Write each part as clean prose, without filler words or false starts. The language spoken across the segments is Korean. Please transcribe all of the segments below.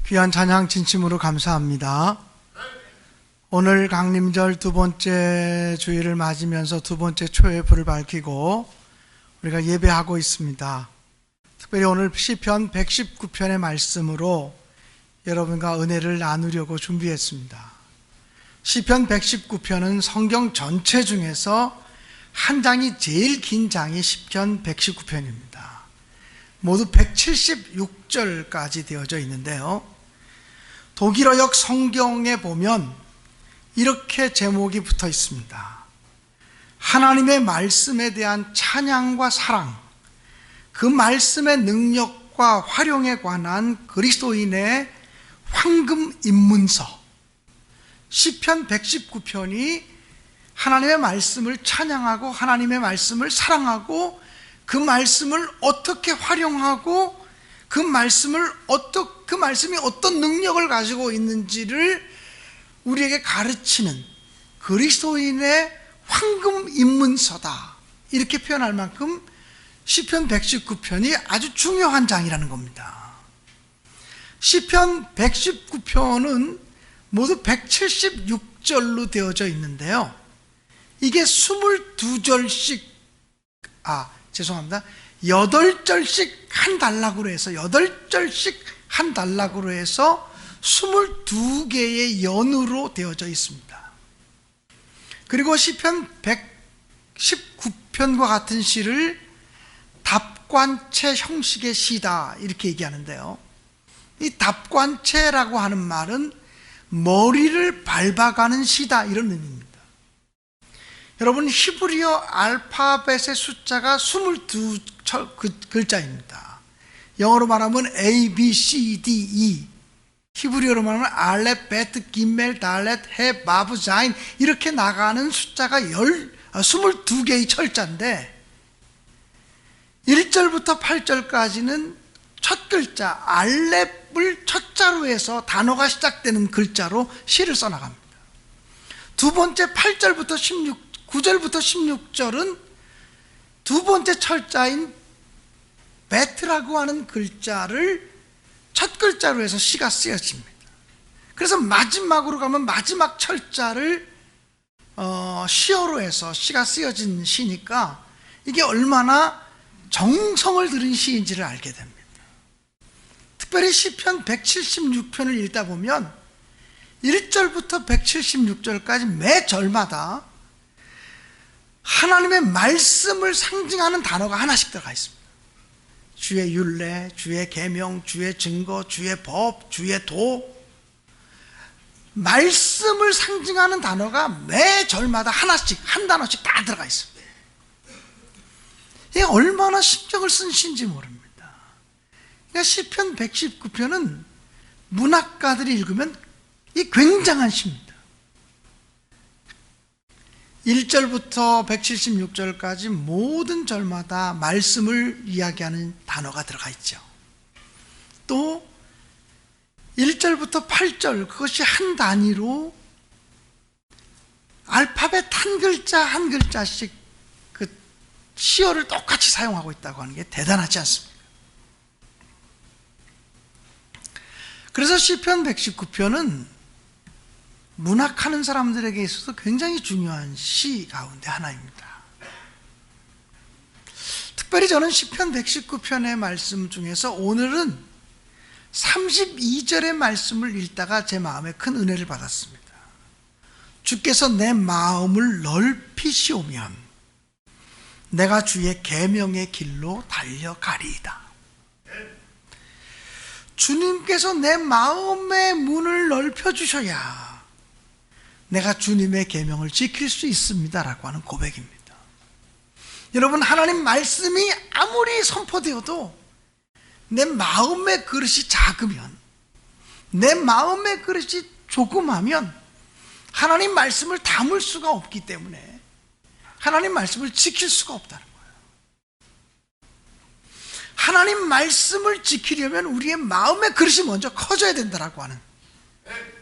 귀한 찬양 진심으로 감사합니다. 오늘 강림절 두 번째 주일을 맞으면서 두 번째 초의 불을 밝히고 우리가 예배하고 있습니다. 특별히 오늘 시편 119편의 말씀으로 여러분과 은혜를 나누려고 준비했습니다. 시편 119편은 성경 전체 중에서 한 장이 제일 긴 장이 시편 119편입니다. 모두 176절까지 되어져 있는데요. 독일어역 성경에 보면 이렇게 제목이 붙어 있습니다. 하나님의 말씀에 대한 찬양과 사랑, 그 말씀의 능력과 활용에 관한 그리스도인의 황금 입문서. 시편 119편이 하나님의 말씀을 찬양하고 하나님의 말씀을 사랑하고 그 말씀을 어떻게 활용하고 그 말씀이 어떤 능력을 가지고 있는지를 우리에게 가르치는 그리스도인의 황금 입문서다, 이렇게 표현할 만큼 시편 119편이 아주 중요한 장이라는 겁니다. 시편 119편은 모두 176절로 되어져 있는데요, 이게 22절씩 8절씩 한 단락으로 해서 8절씩 한 단락으로 해서 22개의 연으로 되어져 있습니다. 그리고 시편 119편과 같은 시를 답관체 형식의 시다, 이렇게 얘기하는데요, 이 답관체라고 하는 말은 머리를 밟아가는 시다, 이런 의미입니다. 여러분, 히브리어 알파벳의 숫자가 22글자입니다. 영어로 말하면 A, B, C, D, E, 히브리어로 말하면 알렛, 베트, 김멜, 달렛, 해, 바브, 자인, 이렇게 나가는 숫자가 22개의 철자인데 1절부터 8절까지는 첫 글자 알렛을 첫자로 해서 단어가 시작되는 글자로 시를 써나갑니다. 두 번째 9절부터 16절은 두 번째 철자인 베트라고 하는 글자를 첫 글자로 해서 시가 쓰여집니다. 그래서 마지막으로 가면 마지막 철자를 시어로 해서 시가 쓰여진 시니까 이게 얼마나 정성을 들인 시인지를 알게 됩니다. 특별히 시편 176편을 읽다 보면 1절부터 176절까지 매 절마다 하나님의 말씀을 상징하는 단어가 하나씩 들어가 있습니다. 주의 율례, 주의 계명, 주의 증거, 주의 법, 주의 도, 말씀을 상징하는 단어가 매 절마다 하나씩, 한 단어씩 다 들어가 있습니다. 이게 얼마나 신경을 쓴 시인지 모릅니다. 그러니까 시편 119편은 문학가들이 읽으면 이 굉장한 시입니다. 1절부터 176절까지 모든 절마다 말씀을 이야기하는 단어가 들어가 있죠. 또 1절부터 8절, 그것이 한 단위로 알파벳 한 글자 한 글자씩 그 시어를 똑같이 사용하고 있다고 하는 게 대단하지 않습니까? 그래서 시편 119편은 문학하는 사람들에게 있어서 굉장히 중요한 시 가운데 하나입니다. 특별히 저는 시편 119편의 말씀 중에서 오늘은 32절의 말씀을 읽다가 제 마음에 큰 은혜를 받았습니다. 주께서 내 마음을 넓히시오면 내가 주의 계명의 길로 달려가리이다. 주님께서 내 마음의 문을 넓혀주셔야 내가 주님의 계명을 지킬 수 있습니다라고 하는 고백입니다. 여러분, 하나님 말씀이 아무리 선포되어도 내 마음의 그릇이 작으면, 내 마음의 그릇이 조그마면 하나님 말씀을 담을 수가 없기 때문에 하나님 말씀을 지킬 수가 없다는 거예요. 하나님 말씀을 지키려면 우리의 마음의 그릇이 먼저 커져야 된다라고 하는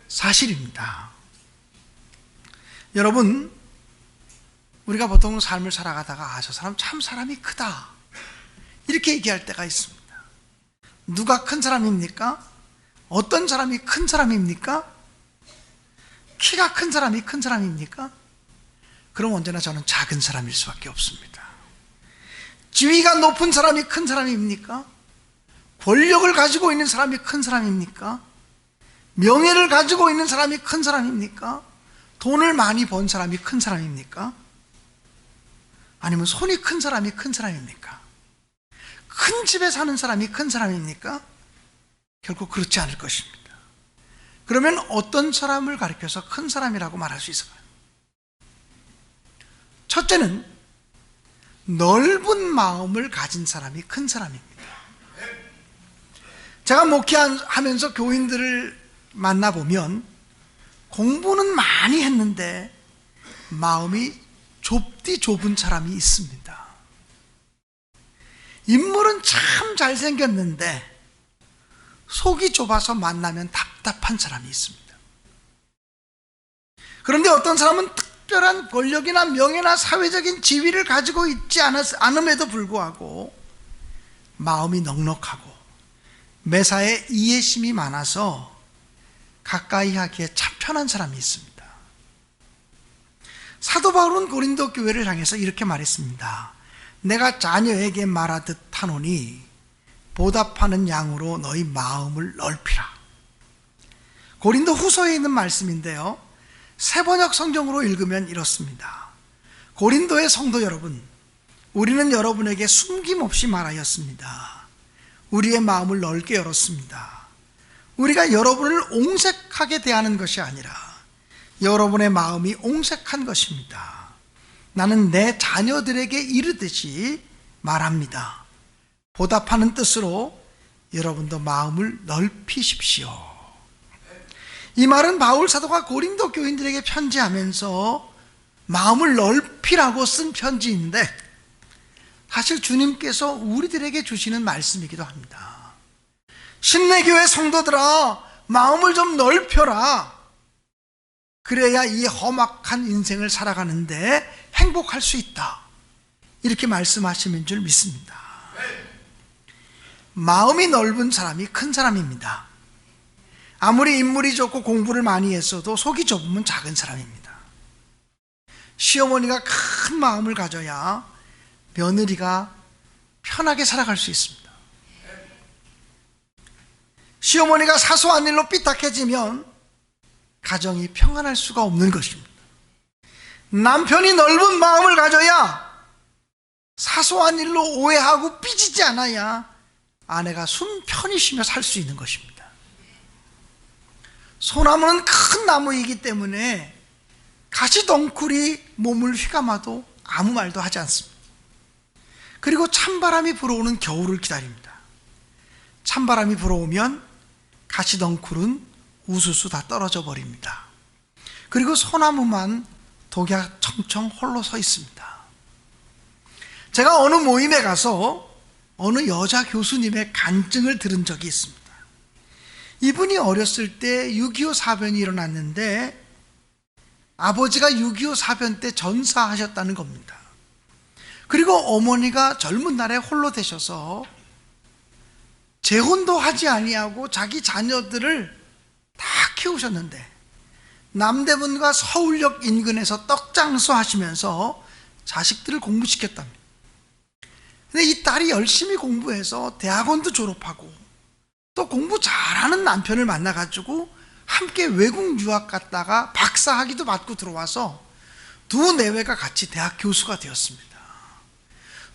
사실입니다. 여러분, 우리가 보통 삶을 살아가다가 저 사람 참 사람이 크다, 이렇게 얘기할 때가 있습니다. 누가 큰 사람입니까? 어떤 사람이 큰 사람입니까? 키가 큰 사람이 큰 사람입니까? 그럼 언제나 저는 작은 사람일 수밖에 없습니다. 지위가 높은 사람이 큰 사람입니까? 권력을 가지고 있는 사람이 큰 사람입니까? 명예를 가지고 있는 사람이 큰 사람입니까? 돈을 많이 번 사람이 큰 사람입니까? 아니면 손이 큰 사람이 큰 사람입니까? 큰 집에 사는 사람이 큰 사람입니까? 결국 그렇지 않을 것입니다. 그러면 어떤 사람을 가리켜서 큰 사람이라고 말할 수 있을까요? 첫째는 넓은 마음을 가진 사람이 큰 사람입니다. 제가 목회하면서 교인들을 만나보면 공부는 많이 했는데 마음이 좁은 사람이 있습니다. 인물은 참 잘생겼는데 속이 좁아서 만나면 답답한 사람이 있습니다. 그런데 어떤 사람은 특별한 권력이나 명예나 사회적인 지위를 가지고 있지 않음에도 불구하고 마음이 넉넉하고 매사에 이해심이 많아서 가까이 하기에 참 편한 사람이 있습니다. 사도 바울은 고린도 교회를 향해서 이렇게 말했습니다. 내가 자녀에게 말하듯 하노니 보답하는 양으로 너희 마음을 넓히라. 고린도 후서에 있는 말씀인데요, 새번역 성경으로 읽으면 이렇습니다. 고린도의 성도 여러분, 우리는 여러분에게 숨김없이 말하였습니다. 우리의 마음을 넓게 열었습니다. 우리가 여러분을 옹색하게 대하는 것이 아니라 여러분의 마음이 옹색한 것입니다. 나는 내 자녀들에게 이르듯이 말합니다. 보답하는 뜻으로 여러분도 마음을 넓히십시오. 이 말은 바울 사도가 고린도 교인들에게 편지하면서 마음을 넓히라고 쓴 편지인데 사실 주님께서 우리들에게 주시는 말씀이기도 합니다. 신내교회 성도들아, 마음을 좀 넓혀라. 그래야 이 험악한 인생을 살아가는데 행복할 수 있다. 이렇게 말씀하시는 줄 믿습니다. 마음이 넓은 사람이 큰 사람입니다. 아무리 인물이 좋고 공부를 많이 했어도 속이 좁으면 작은 사람입니다. 시어머니가 큰 마음을 가져야 며느리가 편하게 살아갈 수 있습니다. 시어머니가 사소한 일로 삐딱해지면 가정이 평안할 수가 없는 것입니다. 남편이 넓은 마음을 가져야 사소한 일로 오해하고 삐지지 않아야 아내가 숨 편히 쉬며 살 수 있는 것입니다. 소나무는 큰 나무이기 때문에 가시덩굴이 몸을 휘감아도 아무 말도 하지 않습니다. 그리고 찬바람이 불어오는 겨울을 기다립니다. 찬바람이 불어오면 가시덩굴은 우수수 다 떨어져 버립니다. 그리고 소나무만 독야청청 홀로 서 있습니다. 제가 어느 모임에 가서 어느 여자 교수님의 간증을 들은 적이 있습니다. 이분이 어렸을 때 6.25 사변이 일어났는데 아버지가 6.25 사변 때 전사하셨다는 겁니다. 그리고 어머니가 젊은 날에 홀로 되셔서 재혼도 하지 아니하고 자기 자녀들을 다 키우셨는데 남대문과 서울역 인근에서 떡장수 하시면서 자식들을 공부시켰답니다. 근데 이 딸이 열심히 공부해서 대학원도 졸업하고 또 공부 잘하는 남편을 만나가지고 함께 외국 유학 갔다가 박사학위도 받고 들어와서 두 내외가 같이 대학 교수가 되었습니다.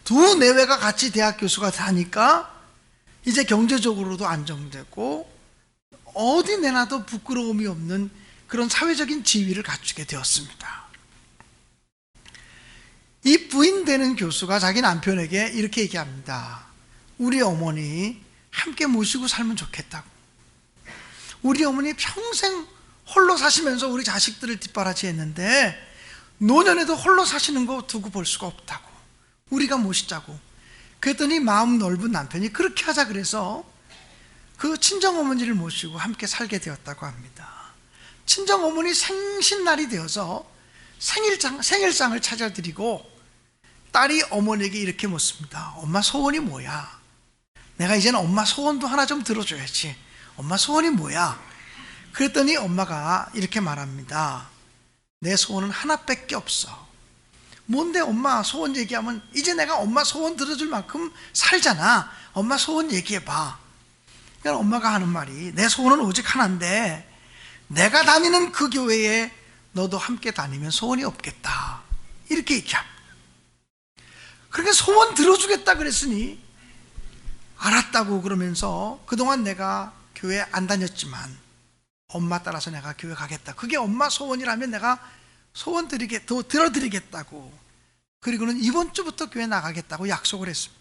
두 내외가 같이 대학 교수가 되니까 이제 경제적으로도 안정되고 어디 내놔도 부끄러움이 없는 그런 사회적인 지위를 갖추게 되었습니다. 이 부인 되는 교수가 자기 남편에게 이렇게 얘기합니다. 우리 어머니 함께 모시고 살면 좋겠다고. 우리 어머니 평생 홀로 사시면서 우리 자식들을 뒷바라지했는데 노년에도 홀로 사시는 거 두고 볼 수가 없다고. 우리가 모시자고. 그랬더니 마음 넓은 남편이 그렇게 하자 그래서 그 친정어머니를 모시고 함께 살게 되었다고 합니다. 친정어머니 생신날이 되어서 생일상을 찾아드리고 딸이 어머니에게 이렇게 묻습니다. 엄마 소원이 뭐야? 내가 이제는 엄마 소원도 하나 좀 들어줘야지. 엄마 소원이 뭐야? 그랬더니 엄마가 이렇게 말합니다. 내 소원은 하나밖에 없어. 뭔데 엄마 소원 얘기하면 이제 내가 엄마 소원 들어줄 만큼 살잖아. 엄마 소원 얘기해봐. 그러니까 엄마가 하는 말이 내 소원은 오직 하나인데 내가 다니는 그 교회에 너도 함께 다니면 소원이 없겠다. 이렇게 얘기합니다. 그러니까 소원 들어주겠다 그랬으니 알았다고 그러면서 그동안 내가 교회 안 다녔지만 엄마 따라서 내가 교회 가겠다. 그게 엄마 소원이라면 내가 소원 들어드리겠다고. 그리고는 이번 주부터 교회 나가겠다고 약속을 했습니다.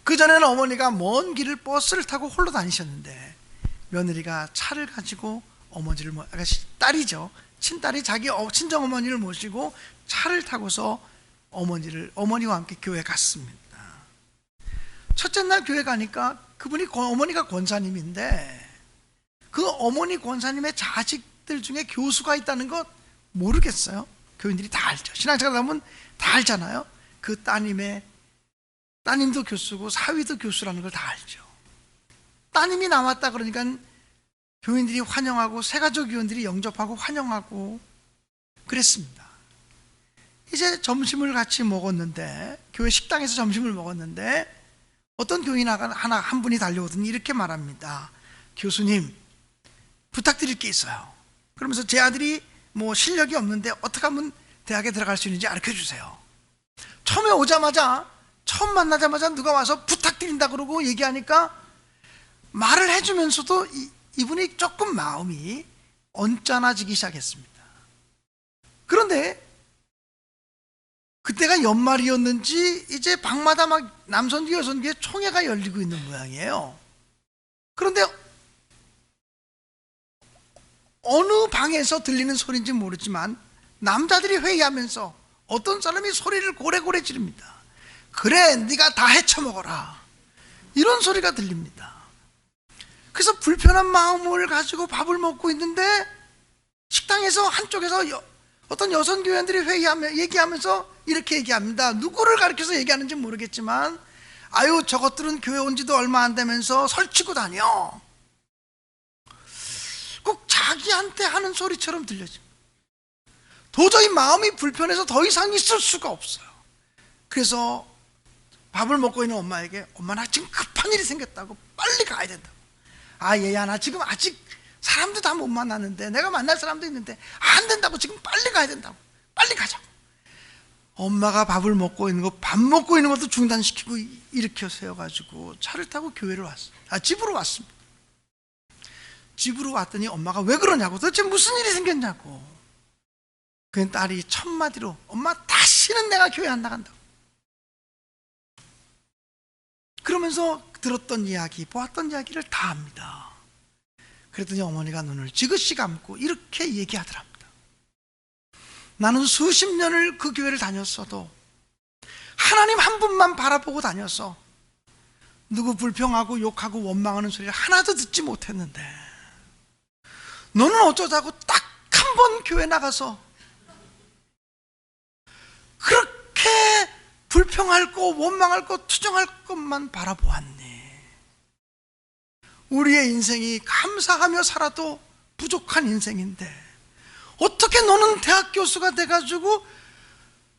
그전에는 어머니가 먼 길을 버스를 타고 홀로 다니셨는데 며느리가 차를 가지고 어머니를 딸이죠. 친딸이 자기 친정어머니를 모시고 차를 타고서 어머니와 함께 교회 갔습니다. 첫째 날 교회 가니까 그분이 어머니가 권사님인데 그 어머니 권사님의 자식들 중에 교수가 있다는 것 모르겠어요? 교인들이 다 알죠. 신앙생활 하면 다 알잖아요. 그 따님도 교수고 사위도 교수라는 걸 다 알죠. 따님이 나왔다 그러니까 교인들이 환영하고 새가족 교인들이 영접하고 환영하고 그랬습니다. 이제 점심을 같이 먹었는데 교회 식당에서 점심을 먹었는데 어떤 교인 한 분이 달려오더니 이렇게 말합니다. 교수님 부탁드릴 게 있어요. 그러면서 제 아들이 뭐 실력이 없는데 어떻게 하면 대학에 들어갈 수 있는지 가르쳐 주세요. 처음 만나자마자 누가 와서 부탁드린다 그러고 얘기하니까 말을 해주면서도 이분이 조금 마음이 언짢아지기 시작했습니다. 그런데 그때가 연말이었는지 이제 방마다 막 남선교 여선교에 총회가 열리고 있는 모양이에요. 그런데 어느 방에서 들리는 소리인지 모르지만 남자들이 회의하면서 어떤 사람이 소리를 고래고래 지릅니다. 그래 네가 다 헤쳐먹어라. 이런 소리가 들립니다. 그래서 불편한 마음을 가지고 밥을 먹고 있는데 식당에서 한쪽에서 어떤 여성교회원들이 얘기하면서 이렇게 얘기합니다. 누구를 가리켜서 얘기하는지 모르겠지만 아유 저것들은 교회 온 지도 얼마 안 되면서 설치고 다녀. 꼭 자기한테 하는 소리처럼 들려집니다. 도저히 마음이 불편해서 더 이상 있을 수가 없어요. 그래서 밥을 먹고 있는 엄마에게 엄마 나 지금 급한 일이 생겼다고 빨리 가야 된다고. 아 얘야 나 지금 아직 사람도 다 못 만났는데 내가 만날 사람도 있는데 안 된다고 지금 빨리 가야 된다고. 빨리 가자고. 엄마가 밥 먹고 있는 것도 중단시키고 일으켜 세워가지고 차를 타고 집으로 왔습니다. 집으로 왔더니 엄마가 왜 그러냐고 도대체 무슨 일이 생겼냐고. 그 딸이 첫마디로 엄마 다시는 내가 교회 안 나간다고. 그러면서 들었던 이야기 보았던 이야기를 다 합니다. 그랬더니 어머니가 눈을 지그시 감고 이렇게 얘기하더랍니다. 나는 수십 년을 그 교회를 다녔어도 하나님 한 분만 바라보고 다녀서 누구 불평하고 욕하고 원망하는 소리를 하나도 듣지 못했는데 너는 어쩌자고 딱 한 번 교회 나가서 그렇게 불평할 거 원망할 거 투정할 것만 바라보았니. 우리의 인생이 감사하며 살아도 부족한 인생인데 어떻게 너는 대학 교수가 돼가지고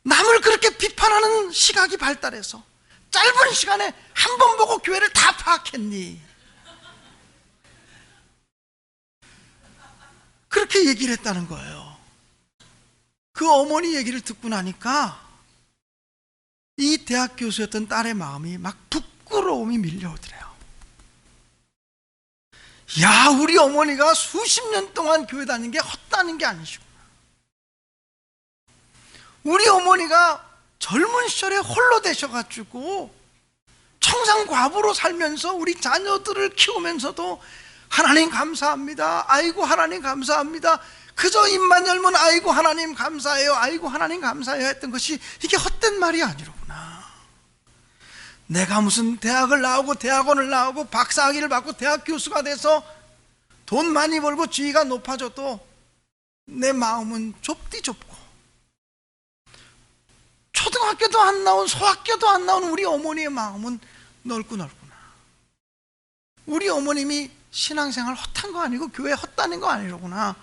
남을 그렇게 비판하는 시각이 발달해서 짧은 시간에 한 번 보고 교회를 다 파악했니. 그렇게 얘기를 했다는 거예요. 그 어머니 얘기를 듣고 나니까 이 대학 교수였던 딸의 마음이 막 부끄러움이 밀려오더래요. 야, 우리 어머니가 수십 년 동안 교회 다닌 게 헛다는 게 아니시구나. 우리 어머니가 젊은 시절에 홀로 되셔가지고 청산과부로 살면서 우리 자녀들을 키우면서도 하나님 감사합니다. 아이고 하나님 감사합니다. 그저 입만 열면 아이고 하나님 감사해요. 아이고 하나님 감사해요 했던 것이 이게 헛된 말이 아니로구나. 내가 무슨 대학을 나오고 대학원을 나오고 박사학위를 받고 대학 교수가 돼서 돈 많이 벌고 지위가 높아져도 내 마음은 좁디 좁고 초등학교도 안 나온 소학교도 안 나온 우리 어머니의 마음은 넓구나. 우리 어머님이 신앙생활 헛한 거 아니고 교회 헛다닌 거 아니로구나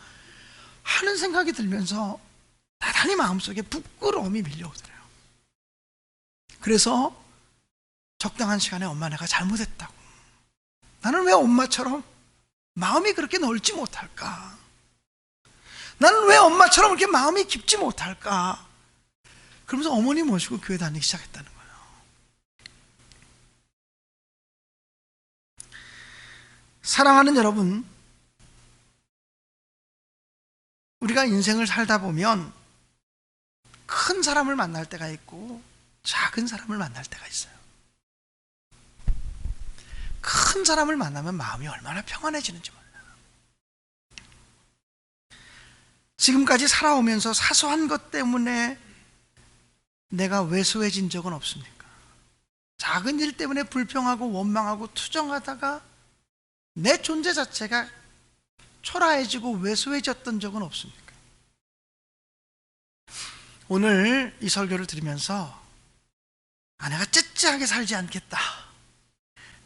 하는 생각이 들면서 나단히 마음속에 부끄러움이 밀려오더래요. 그래서 적당한 시간에 엄마 내가 잘못했다고, 나는 왜 엄마처럼 마음이 그렇게 넓지 못할까, 나는 왜 엄마처럼 그렇게 마음이 깊지 못할까, 그러면서 어머니 모시고 교회 다니기 시작했다는 거예요. 사랑하는 여러분, 우리가 인생을 살다 보면 큰 사람을 만날 때가 있고 작은 사람을 만날 때가 있어요. 큰 사람을 만나면 마음이 얼마나 평안해지는지 몰라요. 지금까지 살아오면서 사소한 것 때문에 내가 왜소해진 적은 없습니까? 작은 일 때문에 불평하고 원망하고 투정하다가 내 존재 자체가 초라해지고 왜소해졌던 적은 없습니까? 오늘 이 설교를 들으면서 내가 째째하게 살지 않겠다,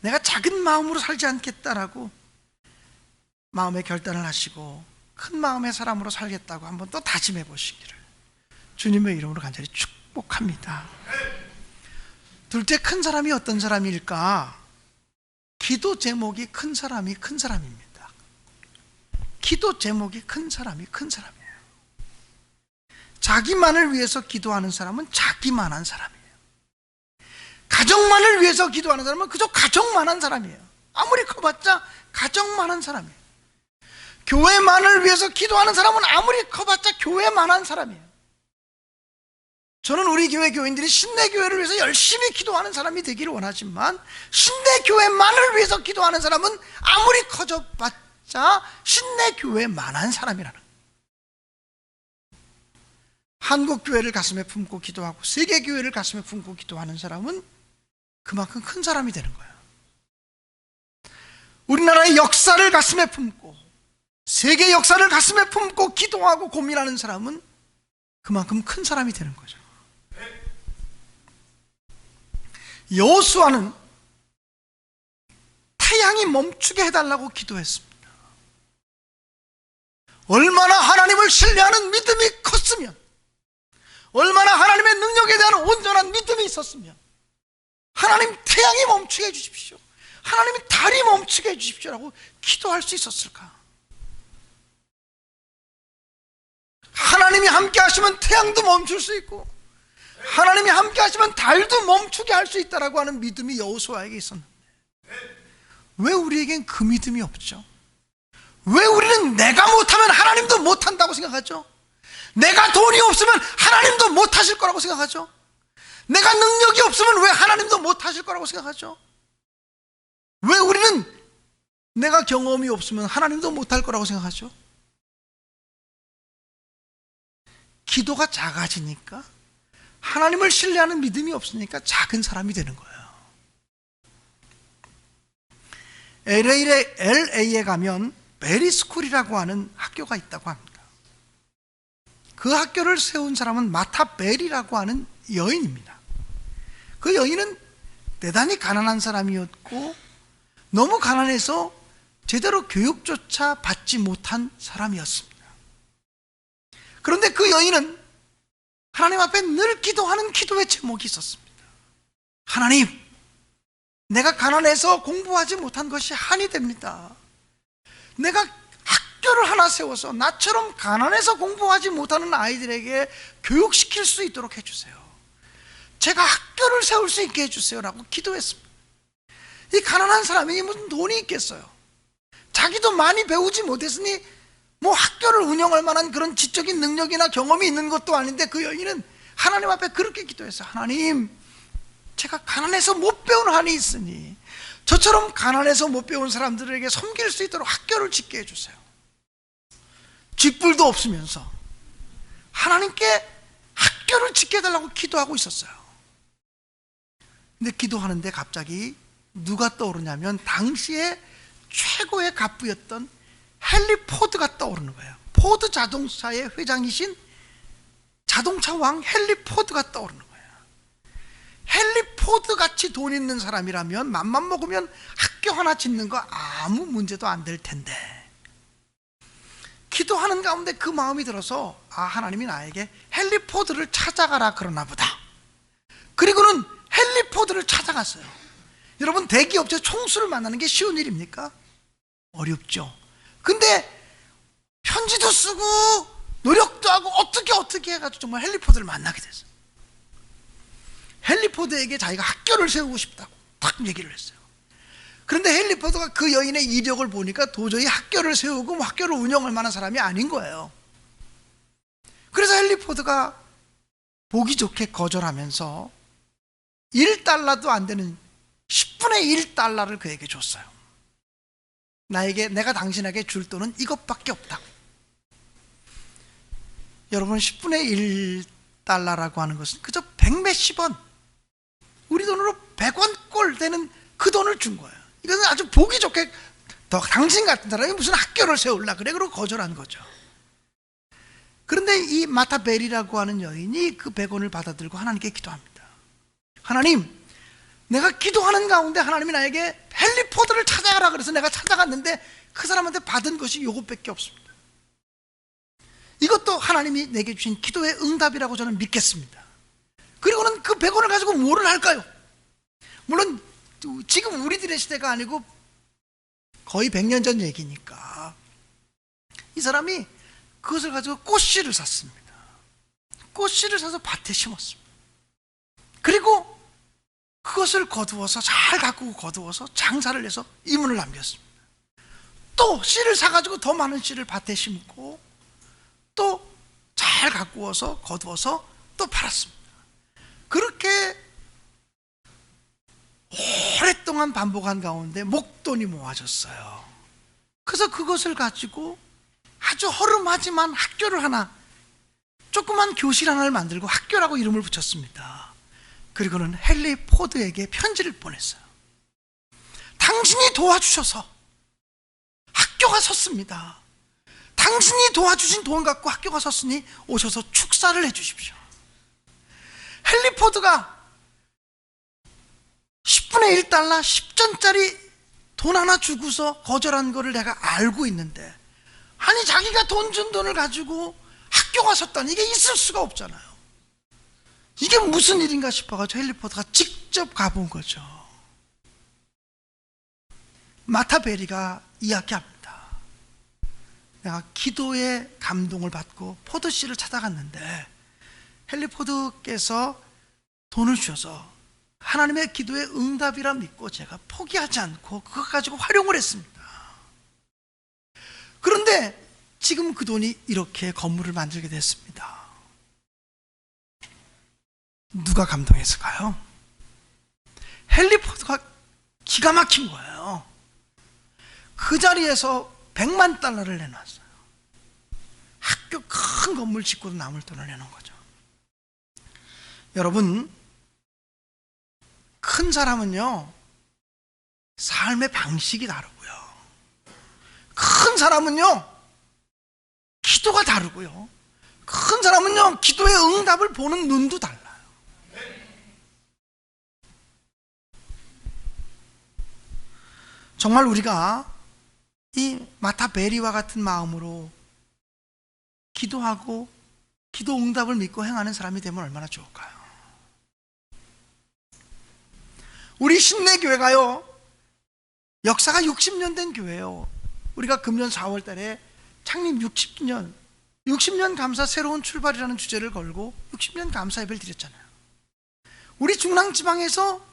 내가 작은 마음으로 살지 않겠다라고 마음의 결단을 하시고 큰 마음의 사람으로 살겠다고 한번 또 다짐해 보시기를 주님의 이름으로 간절히 축복합니다. 둘째 큰 사람이 어떤 사람일까? 기도 제목이 큰 사람이 큰 사람입니다. 기도 제목이 큰 사람이 큰 사람이에요. 자기만을 위해서 기도하는 사람은 자기만한 사람이에요. 가정만을 위해서 기도하는 사람은 그저 가정만한 사람이에요. 아무리 커봤자 가정만한 사람이에요. 교회만을 위해서 기도하는 사람은 아무리 커봤자 교회만한 사람이에요. 저는 우리 교회 교인들이 신내교회를 위해서 열심히 기도하는 사람이 되기를 원하지만 신내교회만을 위해서 기도하는 사람은 아무리 커져봤자 신내교회만한 사람이라는 거예요. 한국교회를 가슴에 품고 기도하고 세계교회를 가슴에 품고 기도하는 사람은 그만큼 큰 사람이 되는 거예요. 우리나라의 역사를 가슴에 품고 세계 역사를 가슴에 품고 기도하고 고민하는 사람은 그만큼 큰 사람이 되는 거죠. 여호수아는 태양이 멈추게 해달라고 기도했습니다. 얼마나 하나님을 신뢰하는 믿음이 컸으면, 얼마나 하나님의 능력에 대한 온전한 믿음이 있었으면 하나님 태양이 멈추게 해주십시오, 하나님이 달이 멈추게 해주십시오라고 기도할 수 있었을까? 하나님이 함께 하시면 태양도 멈출 수 있고 하나님이 함께 하시면 달도 멈추게 할 수 있다라고 하는 믿음이 여호수아에게 있었는데 왜 우리에겐 그 믿음이 없죠? 왜 우리는 내가 못하면 하나님도 못한다고 생각하죠? 내가 돈이 없으면 하나님도 못하실 거라고 생각하죠? 내가 능력이 없으면 왜 하나님도 못하실 거라고 생각하죠? 왜 우리는 내가 경험이 없으면 하나님도 못할 거라고 생각하죠? 기도가 작아지니까, 하나님을 신뢰하는 믿음이 없으니까 작은 사람이 되는 거예요. LA에 가면 베리스쿨이라고 하는 학교가 있다고 합니다. 그 학교를 세운 사람은 마타 벨이라고 하는 여인입니다. 그 여인은 대단히 가난한 사람이었고 너무 가난해서 제대로 교육조차 받지 못한 사람이었습니다. 그런데 그 여인은 하나님 앞에 늘 기도하는 기도의 제목이 있었습니다. 하나님, 내가 가난해서 공부하지 못한 것이 한이 됩니다. 내가 학교를 하나 세워서 나처럼 가난해서 공부하지 못하는 아이들에게 교육시킬 수 있도록 해주세요. 제가 학교를 세울 수 있게 해주세요 라고 기도했습니다. 이 가난한 사람이 무슨 돈이 있겠어요? 자기도 많이 배우지 못했으니 뭐 학교를 운영할 만한 그런 지적인 능력이나 경험이 있는 것도 아닌데 그 여인은 하나님 앞에 그렇게 기도했어요. 하나님, 제가 가난해서 못 배운 한이 있으니 저처럼 가난해서 못 배운 사람들에게 섬길 수 있도록 학교를 짓게 해주세요. 쥐뿔도 없으면서 하나님께 학교를 짓게 해달라고 기도하고 있었어요. 근데 기도하는데 갑자기 누가 떠오르냐면 당시에 최고의 갑부였던 헨리 포드가 떠오르는 거예요. 포드 자동차의 회장이신 자동차 왕 헨리 포드가 떠오르는 거예요. 헨리 포드 같이 돈 있는 사람이라면 맘만 먹으면 학교 하나 짓는 거 아무 문제도 안 될 텐데, 기도하는 가운데 그 마음이 들어서 하나님이 나에게 헨리 포드를 찾아가라 그러나 보다. 그리고는 헨리 포드를 찾아갔어요. 여러분, 대기업체 총수를 만나는 게 쉬운 일입니까? 어렵죠. 근데 편지도 쓰고 노력도 하고 어떻게 해가지고 정말 헨리 포드를 만나게 됐어요. 헨리 포드에게 자기가 학교를 세우고 싶다고 딱 얘기를 했어요. 그런데 헨리 포드가 그 여인의 이력을 보니까 도저히 학교를 세우고 학교를 운영할 만한 사람이 아닌 거예요. 그래서 헨리 포드가 보기 좋게 거절하면서 1달러도 안 되는 10분의 1달러를 그에게 줬어요. 내가 당신에게 줄 돈은 이것밖에 없다고. 여러분, 10분의 1달러라고 하는 것은 그저 100몇십 원, 우리 돈으로 100원 꼴 되는 그 돈을 준 거예요. 이것은 아주 보기 좋게, 당신 같은 사람이 무슨 학교를 세울라 그래? 그러고 거절한 거죠. 그런데 이 마타 베리라고 하는 여인이 그 100원을 받아들고 하나님께 기도합니다. 하나님, 내가 기도하는 가운데 하나님이 나에게 헨리 포드를 찾아가라 그래서 내가 찾아갔는데 그 사람한테 받은 것이 이것밖에 없습니다. 이것도 하나님이 내게 주신 기도의 응답이라고 저는 믿겠습니다. 그리고는 그 100원을 가지고 뭐를 할까요? 물론 지금 우리들의 시대가 아니고 거의 100년 전 얘기니까 이 사람이 그것을 가지고 꽃씨를 샀습니다. 꽃씨를 사서 밭에 심었습니다. 그리고 그것을 거두어서 잘 가꾸고 거두어서 장사를 해서 이문을 남겼습니다. 또 씨를 사가지고 더 많은 씨를 밭에 심고 또 잘 가꾸어서 거두어서 또 팔았습니다. 그렇게 오랫동안 반복한 가운데 목돈이 모아졌어요. 그래서 그것을 가지고 아주 허름하지만 학교를 하나, 조그만 교실 하나를 만들고 학교라고 이름을 붙였습니다. 그리고는 헨리 포드에게 편지를 보냈어요. 당신이 도와주셔서 학교가 섰습니다. 당신이 도와주신 돈 갖고 학교가 섰으니 오셔서 축사를 해주십시오. 헨리 포드가 10분의 1달러 10전짜리 돈 하나 주고서 거절한 거를 내가 알고 있는데, 아니 자기가 돈 준 돈을 가지고 학교가 섰다니 이게 있을 수가 없잖아요. 이게 무슨 일인가 싶어가지고 헨리 포드가 직접 가본 거죠. 마타 베리가 이야기합니다. 내가 기도의 감동을 받고 포드 씨를 찾아갔는데 헨리 포드께서 돈을 주셔서 하나님의 기도의 응답이라 믿고 제가 포기하지 않고 그것 가지고 활용을 했습니다. 그런데 지금 그 돈이 이렇게 건물을 만들게 됐습니다. 누가 감동했을까요? 헨리 포드가 기가 막힌 거예요. 그 자리에서 100만 달러를 내놨어요. 학교 큰 건물 짓고도 남을 돈을 내놓은 거죠. 여러분, 큰 사람은요 삶의 방식이 다르고요, 큰 사람은요 기도가 다르고요, 큰 사람은요 기도의 응답을 보는 눈도 달라요. 정말 우리가 이 마타 베리와 같은 마음으로 기도하고 기도 응답을 믿고 행하는 사람이 되면 얼마나 좋을까요? 우리 신내교회가요 역사가 60년 된 교회예요. 우리가 금년 4월 달에 창립 60년 감사 새로운 출발이라는 주제를 걸고 60년 감사 예배를 드렸잖아요. 우리 중랑지방에서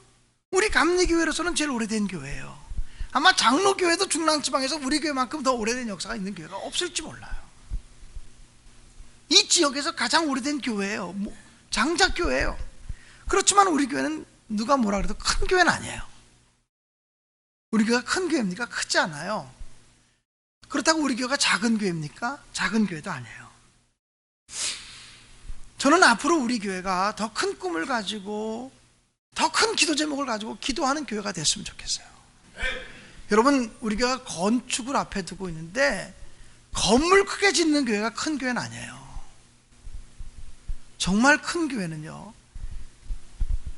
우리 감리교회로서는 제일 오래된 교회예요. 아마 장로교회도 중랑지방에서 우리 교회만큼 더 오래된 역사가 있는 교회가 없을지 몰라요. 이 지역에서 가장 오래된 교회예요. 장작교회예요. 그렇지만 우리 교회는 누가 뭐라 그래도 큰 교회는 아니에요. 우리 교회가 큰 교회입니까? 크지 않아요. 그렇다고 우리 교회가 작은 교회입니까? 작은 교회도 아니에요. 저는 앞으로 우리 교회가 더 큰 꿈을 가지고 더 큰 기도 제목을 가지고 기도하는 교회가 됐으면 좋겠어요. 여러분, 우리 교회가 건축을 앞에 두고 있는데 건물 크게 짓는 교회가 큰 교회는 아니에요. 정말 큰 교회는요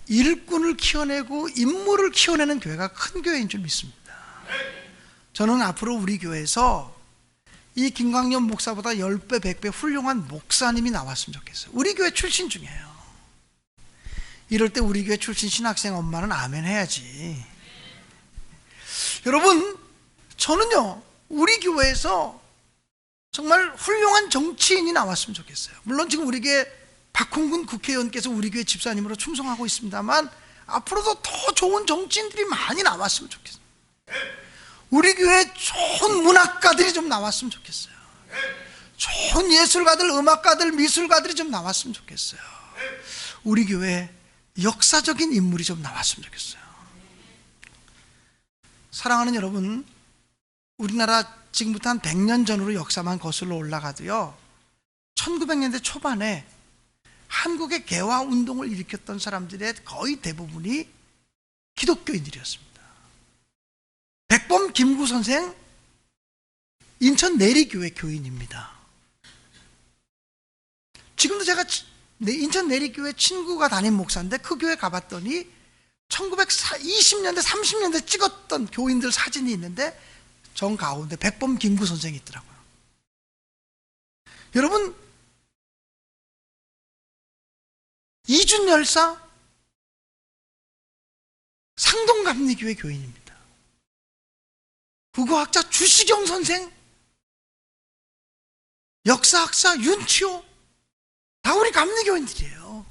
일꾼을 키워내고 인물을 키워내는 교회가 큰 교회인 줄 믿습니다. 저는 앞으로 우리 교회에서 이 김광년 목사보다 10배, 100배 훌륭한 목사님이 나왔으면 좋겠어요. 우리 교회 출신 중이에요. 이럴 때 우리 교회 출신 신학생 엄마는 아멘 해야지. 여러분, 저는요, 우리 교회에서 정말 훌륭한 정치인이 나왔으면 좋겠어요. 물론 지금 우리 교회 박홍근 국회의원께서 우리 교회 집사님으로 충성하고 있습니다만 앞으로도 더 좋은 정치인들이 많이 나왔으면 좋겠어요. 우리 교회에 좋은 문학가들이 좀 나왔으면 좋겠어요. 좋은 예술가들, 음악가들, 미술가들이 좀 나왔으면 좋겠어요. 우리 교회에 역사적인 인물이 좀 나왔으면 좋겠어요. 사랑하는 여러분, 우리나라 지금부터 한 100년 전으로 역사만 거슬러 올라가도요, 1900년대 초반에 한국의 개화 운동을 일으켰던 사람들의 거의 대부분이 기독교인들이었습니다. 백범 김구 선생, 인천 내리교회 교인입니다. 지금도 제가 인천 내리교회 친구가 담임 목사인데 그 교회 가봤더니 1920년대 30년대 찍었던 교인들 사진이 있는데 정 가운데 백범 김구 선생이 있더라고요. 여러분, 이준 열사 상동감리교회 교인입니다. 국어학자 주시경 선생, 역사학자 윤치호, 다 우리 감리교인들이에요.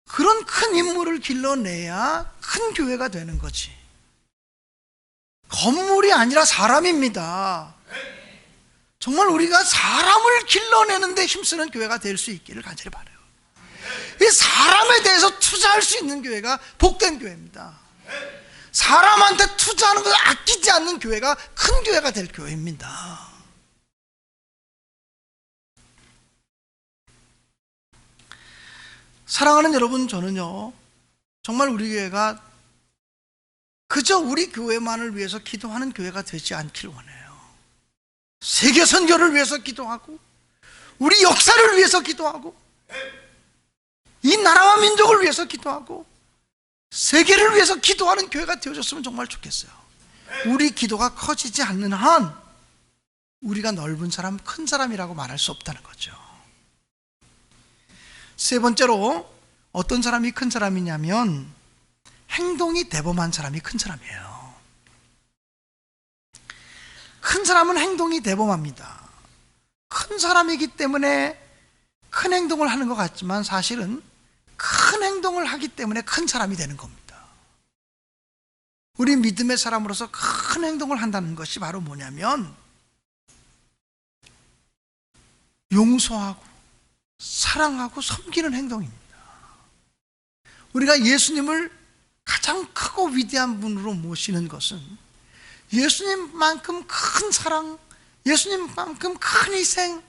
그런 큰 인물을 길러내야 큰 교회가 되는 거지. 건물이 아니라 사람입니다. 정말 우리가 사람을 길러내는데 힘쓰는 교회가 될 수 있기를 간절히 바라요. 이 사람에 대해서 투자할 수 있는 교회가 복된 교회입니다. 사람한테 투자하는 것을 아끼지 않는 교회가 큰 교회가 될 교회입니다. 사랑하는 여러분, 저는요, 정말 우리 교회가 그저 우리 교회만을 위해서 기도하는 교회가 되지 않길 원해요. 세계 선교를 위해서 기도하고, 우리 역사를 위해서 기도하고, 이 나라와 민족을 위해서 기도하고, 세계를 위해서 기도하는 교회가 되어줬으면 정말 좋겠어요. 우리 기도가 커지지 않는 한 우리가 넓은 사람, 큰 사람이라고 말할 수 없다는 거죠. 세 번째로 어떤 사람이 큰 사람이냐면 행동이 대범한 사람이 큰 사람이에요. 큰 사람은 행동이 대범합니다. 큰 사람이기 때문에 큰 행동을 하는 것 같지만 사실은 큰 행동을 하기 때문에 큰 사람이 되는 겁니다. 우리 믿음의 사람으로서 큰 행동을 한다는 것이 바로 뭐냐면 용서하고 사랑하고 섬기는 행동입니다. 우리가 예수님을 가장 크고 위대한 분으로 모시는 것은 예수님만큼 큰 사랑, 예수님만큼 큰 희생,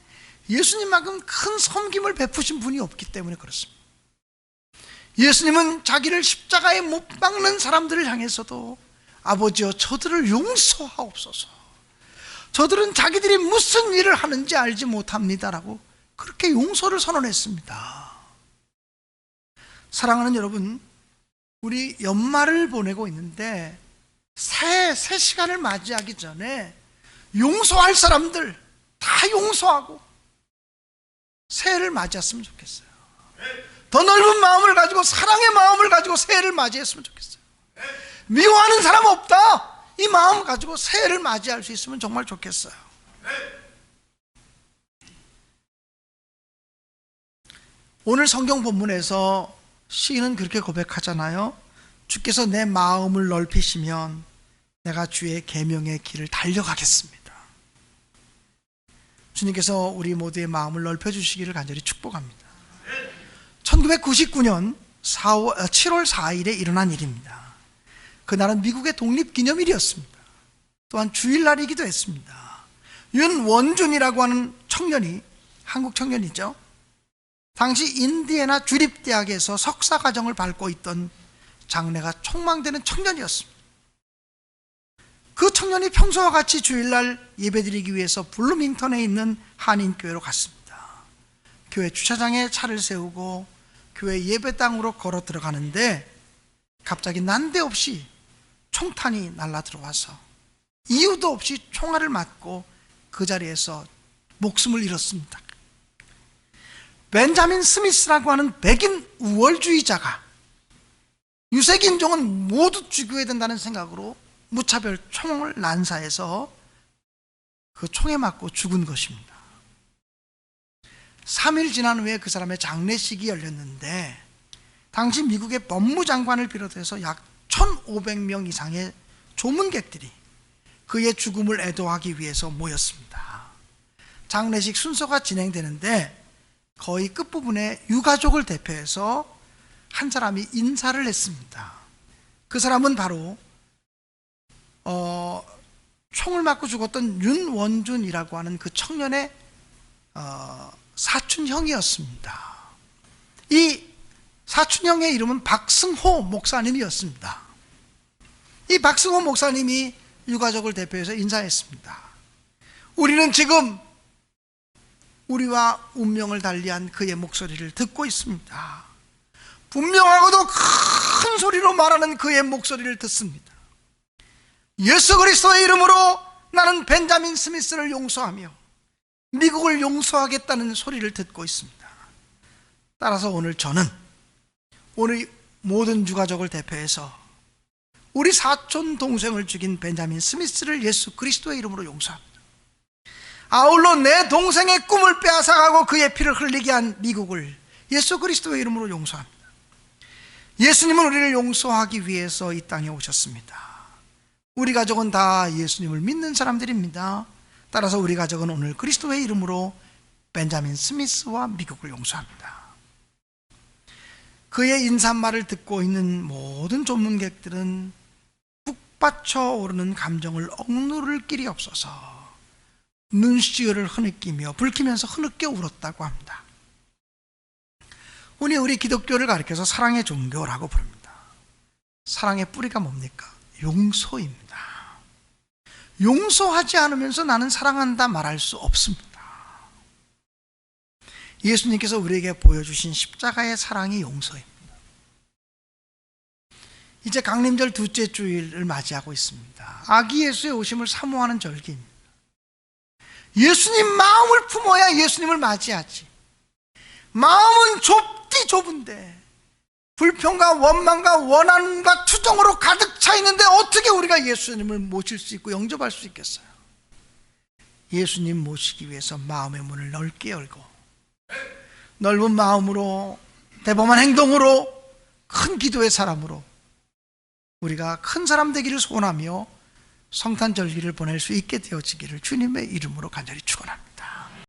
예수님만큼 큰 섬김을 베푸신 분이 없기 때문에 그렇습니다. 예수님은 자기를 십자가에 못 박는 사람들을 향해서도 아버지여 저들을 용서하옵소서, 저들은 자기들이 무슨 일을 하는지 알지 못합니다라고 그렇게 용서를 선언했습니다. 사랑하는 여러분, 우리 연말을 보내고 있는데 새 시간을 맞이하기 전에 용서할 사람들 다 용서하고 새해를 맞이했으면 좋겠어요. 더 넓은 마음을 가지고 사랑의 마음을 가지고 새해를 맞이했으면 좋겠어요. 미워하는 사람 없다, 이 마음 가지고 새해를 맞이할 수 있으면 정말 좋겠어요. 오늘 성경 본문에서 시인은 그렇게 고백하잖아요. 주께서 내 마음을 넓히시면 내가 주의 계명의 길을 달려가겠습니다. 주님께서 우리 모두의 마음을 넓혀주시기를 간절히 축복합니다. 1999년 7월 4일에 일어난 일입니다. 그날은 미국의 독립기념일이었습니다. 또한 주일날이기도 했습니다. 윤원준이라고 하는 청년이, 한국 청년이죠, 당시 인디애나 주립대학에서 석사과정을 밟고 있던 장래가 촉망되는 청년이었습니다. 그 청년이 평소와 같이 주일날 예배드리기 위해서 블루밍턴에 있는 한인교회로 갔습니다. 교회 주차장에 차를 세우고 교회 예배당으로 걸어 들어가는데 갑자기 난데없이 총탄이 날라 들어와서 이유도 없이 총알을 맞고 그 자리에서 목숨을 잃었습니다. 벤자민 스미스라고 하는 백인 우월주의자가 유색인종은 모두 죽여야 된다는 생각으로 무차별 총을 난사해서 그 총에 맞고 죽은 것입니다. 3일 지난 후에 그 사람의 장례식이 열렸는데 당시 미국의 법무장관을 비롯해서 약 1,500명 이상의 조문객들이 그의 죽음을 애도하기 위해서 모였습니다. 장례식 순서가 진행되는데 거의 끝부분에 유가족을 대표해서 한 사람이 인사를 했습니다. 그 사람은 바로 총을 맞고 죽었던 윤원준이라고 하는 그 청년의 사촌형이었습니다. 이 사촌형의 이름은 박승호 목사님이었습니다. 이 박승호 목사님이 유가족을 대표해서 인사했습니다. 우리는 지금 우리와 운명을 달리한 그의 목소리를 듣고 있습니다. 분명하고도 큰 소리로 말하는 그의 목소리를 듣습니다. 예수 그리스도의 이름으로 나는 벤자민 스미스를 용서하며 미국을 용서하겠다는 소리를 듣고 있습니다. 따라서 오늘 저는 오늘 모든 유가족을 대표해서 우리 사촌 동생을 죽인 벤자민 스미스를 예수 그리스도의 이름으로 용서합니다. 아울러 내 동생의 꿈을 빼앗아가고 그의 피를 흘리게 한 미국을 예수 그리스도의 이름으로 용서합니다. 예수님은 우리를 용서하기 위해서 이 땅에 오셨습니다. 우리 가족은 다 예수님을 믿는 사람들입니다. 따라서 우리 가족은 오늘 그리스도의 이름으로 벤자민 스미스와 미국을 용서합니다. 그의 인사말을 듣고 있는 모든 조문객들은 북받쳐 오르는 감정을 억누를 길이 없어서 눈시울을 흐느끼며 붉히면서 흐느껴 울었다고 합니다. 우리 기독교를 가리켜서 사랑의 종교라고 부릅니다. 사랑의 뿌리가 뭡니까? 용서입니다. 용서하지 않으면서 나는 사랑한다 말할 수 없습니다. 예수님께서 우리에게 보여주신 십자가의 사랑이 용서입니다. 이제 강림절 둘째 주일을 맞이하고 있습니다. 아기 예수의 오심을 사모하는 절기입니다. 예수님 마음을 품어야 예수님을 맞이하지. 마음은 좁은데 불평과 원망과 원한과 투정으로 가득 차 있는데 어떻게 우리가 예수님을 모실 수 있고 영접할 수 있겠어요? 예수님 모시기 위해서 마음의 문을 넓게 열고 넓은 마음으로 대범한 행동으로 큰 기도의 사람으로 우리가 큰 사람 되기를 소원하며 성탄절기를 보낼 수 있게 되어지기를 주님의 이름으로 간절히 축원합니다.